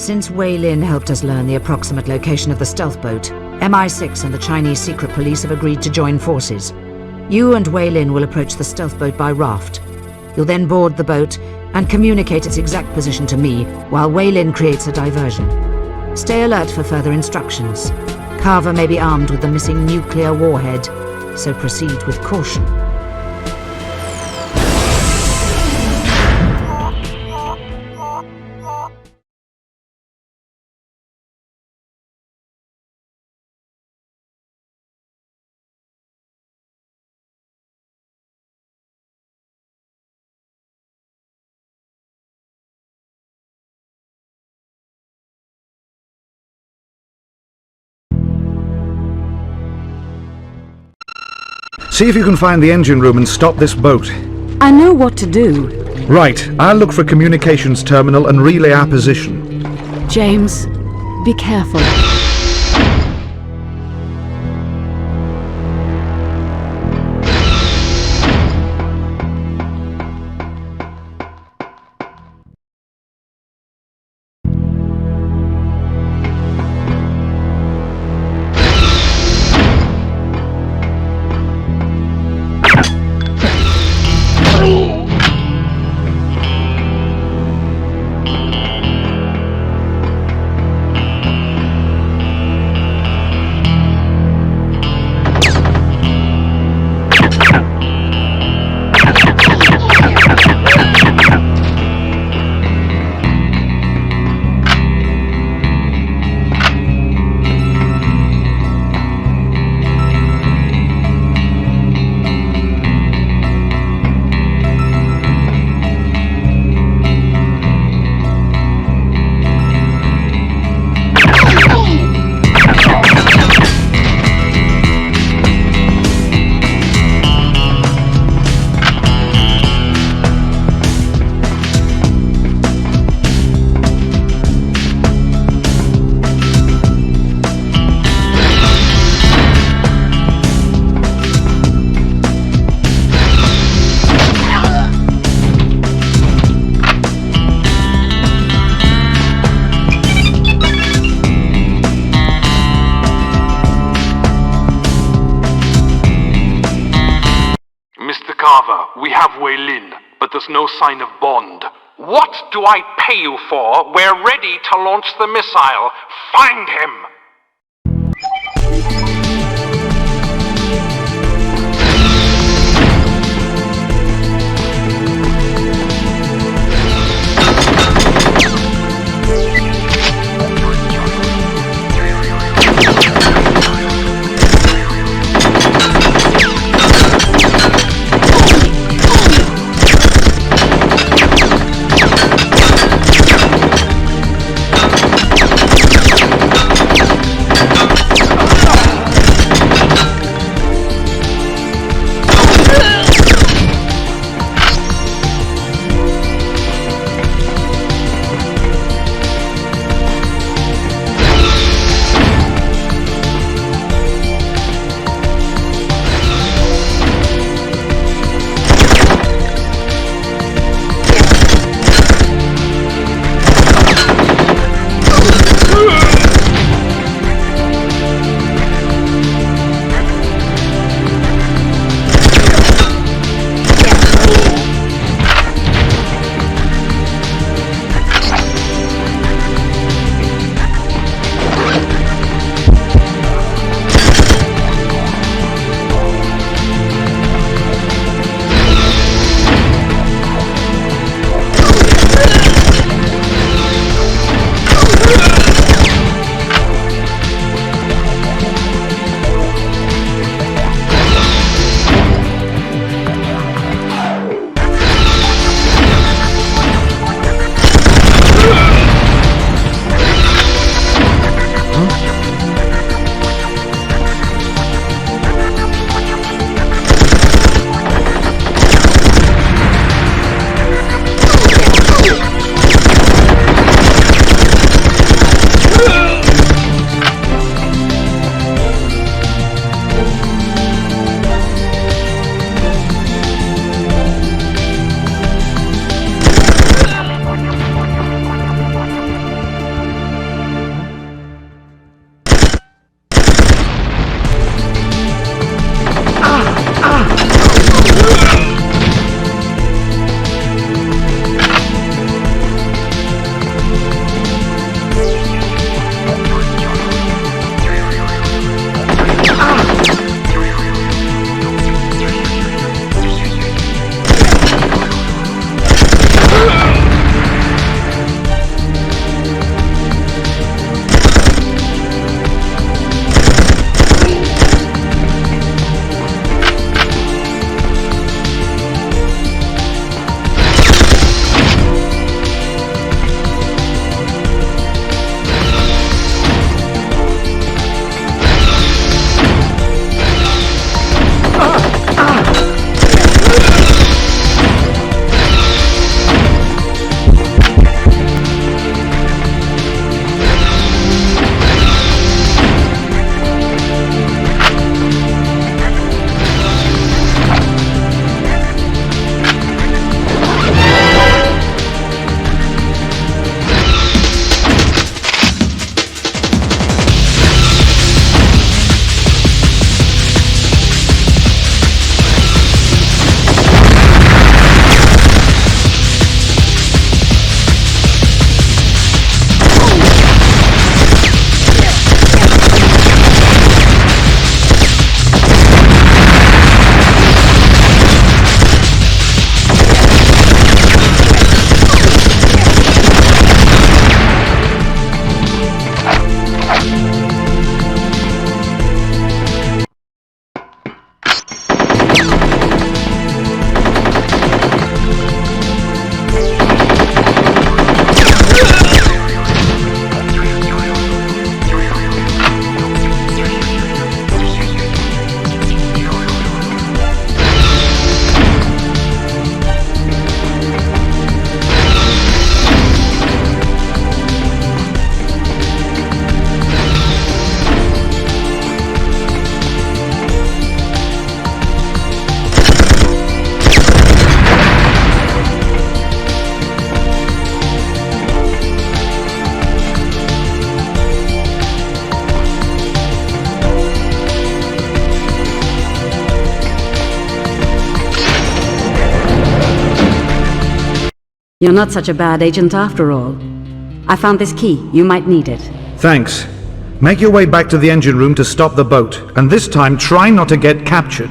Since Wei Lin helped us learn the approximate location of the stealth boat, MI6 and the Chinese secret police have agreed to join forces. You and Wei Lin will approach the stealth boat by raft. You'll then board the boat and communicate its exact position to me while Wei Lin creates a diversion. Stay alert for further instructions. Carver may be armed with the missing nuclear warhead, so proceed with caution. See if you can find the engine room and stop this boat. I know what to do. Right, I'll look for a communications terminal and relay our position. James, be careful. Carver, we have Wei Lin, but there's no sign of Bond. What do I pay you for? We're ready to launch the missile. Find him! You're not such a bad agent after all. I found this key. You might need it. Thanks. Make your way back to the engine room to stop the boat, and this time try not to get captured.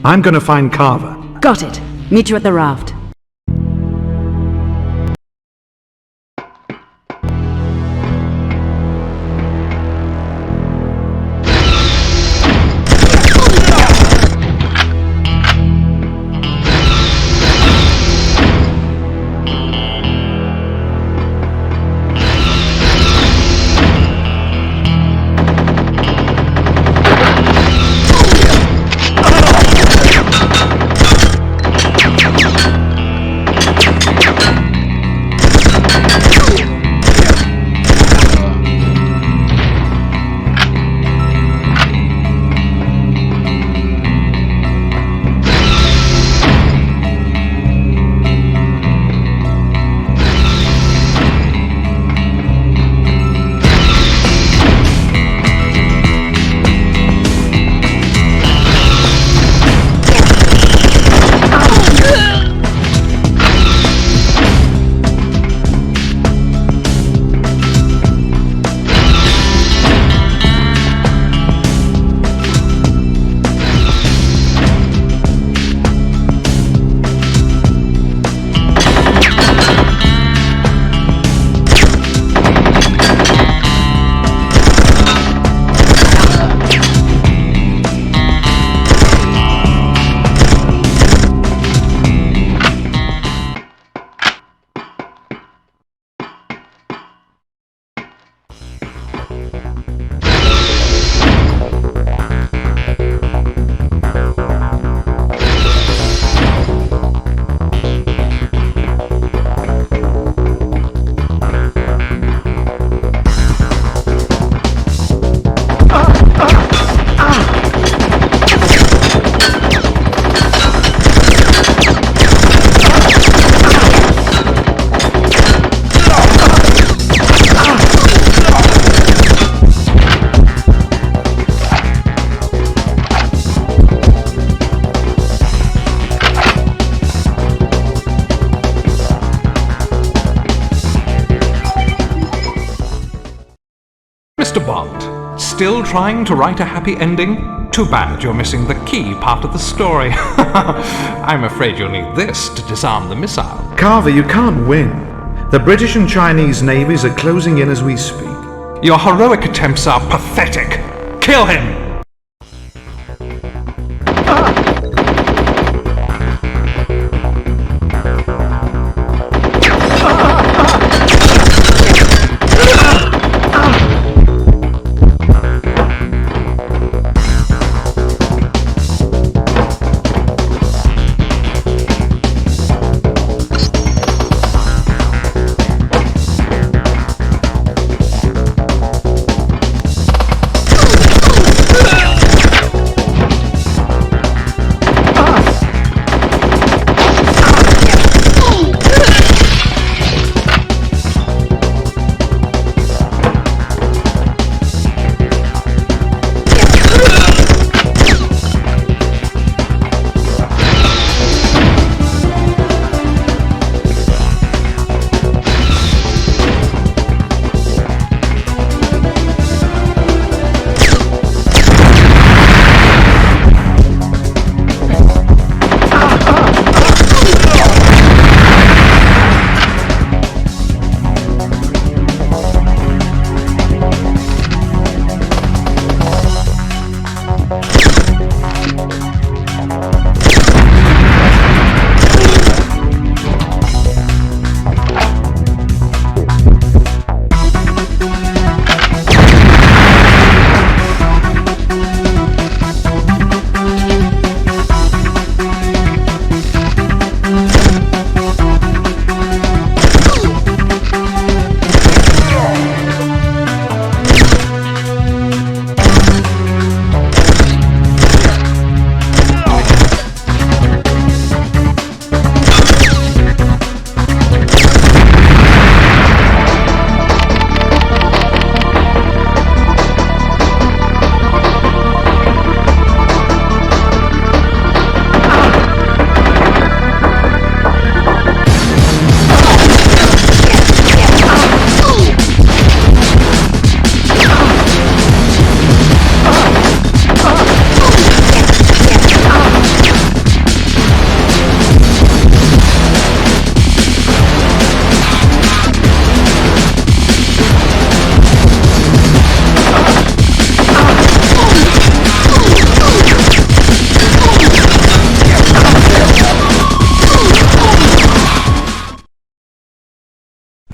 I'm gonna find Carver. Got it. Meet you at the raft. Mr. Bond, still trying to write a happy ending? Too bad you're missing the key part of the story. I'm afraid you'll need this to disarm the missile. Carver, you can't win. The British and Chinese navies are closing in as we speak. Your heroic attempts are pathetic. Kill him!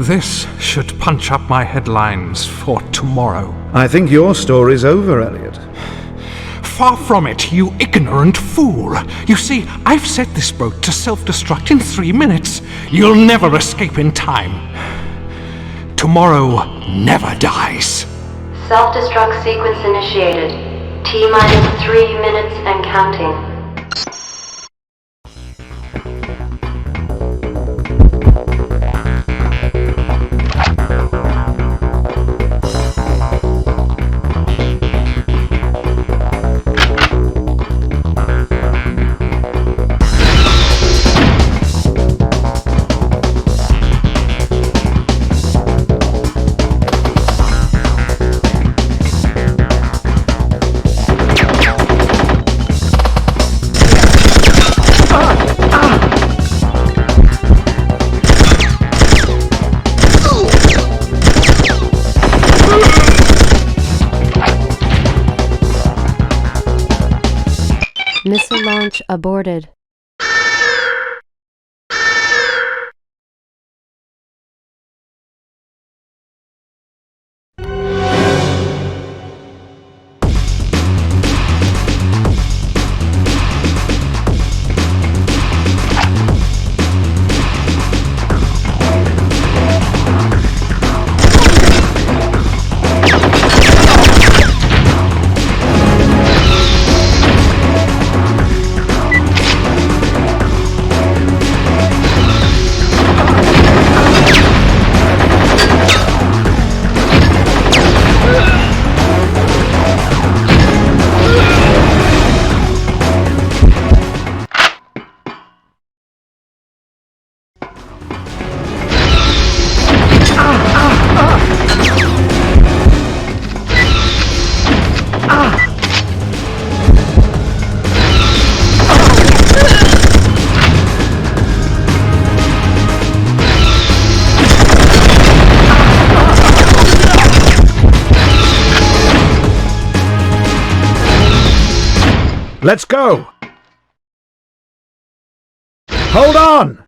This should punch up my headlines for tomorrow. I think your story's over, Elliot. Far from it, you ignorant fool. You see, I've set this boat to self-destruct in 3 minutes. You'll never escape in time. Tomorrow never dies. Self-destruct sequence initiated. T-minus 3 minutes and counting. Missile launch aborted. Let's go! Hold on!